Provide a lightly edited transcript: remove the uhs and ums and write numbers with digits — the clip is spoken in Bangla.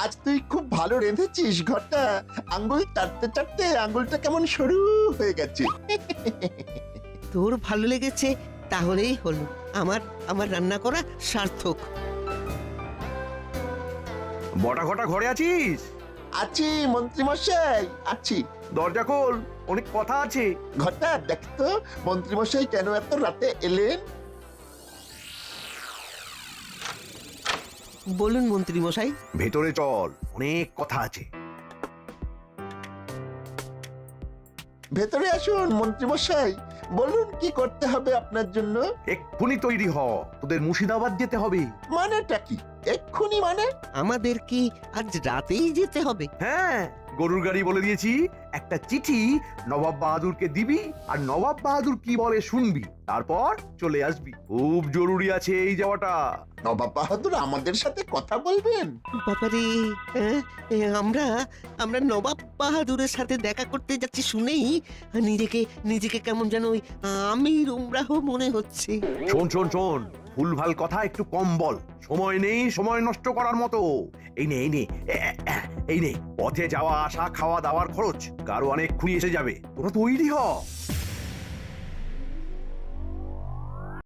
আজ তুই খুব ভালো রেঁধেছিস ঘটা। আঙ্গুল চাটতে চাটতে আঙ্গুলটা কেমন সরু হয়ে গেছে। তোর ভালো লেগেছে তাহলেই হলো, আমার আমার রান্না করা সার্থক। বটা ঘটা ঘরে আছিস? আছি মন্ত্রী মশাই, আছি। দরজা খোল, অনেক কথা আছে। ঘটা দেখ তো মন্ত্রী মশাই কেন এত রাতে এলেন। বলুন মন্ত্রী মশাই। ভেতরে চল, অনেক কথা আছে। ভেতরে আসুন মন্ত্রী মশাই, বলুন কি করতে হবে আপনার জন্য। এক্ষুনি তৈরি হ, তোদের মুর্শিদাবাদ যেতে হবে। মানেটা কি এক্ষুনি মানে? আমাদের কি আজ রাতেই যেতে হবে? হ্যাঁ, গরুর গাড়ি বলে দিয়েছি। একটা চিঠি নবাব বাহাদুরকে দিবি, আর নবাব বাহাদুর কি বলে শুনবি, তারপর চলে আসবি। খুব জরুরি আছে এই যাওয়াটা। নবাব বাহাদুর আমাদের সাথে কথা বলবেন? বাবারে, হ্যাঁ, আমরা আমরা নবাব বাহাদুরের সাথে দেখা করতে যাচ্ছি শুনেই নিজেকে নিজেকে কেমন যেন ওই আমির উমরাহ মনে হচ্ছে। শোন শোন শোন, ভুলভাল কথা একটু কম বল। সময় নেই সময় নষ্ট করার মতো। এই নে এই নে, এই নে, পথে যাওয়া আসা খাওয়া দাওয়ার খরচ গারো অনেক খুঁড়ি এসে যাবে। তোরা তৈরি হ।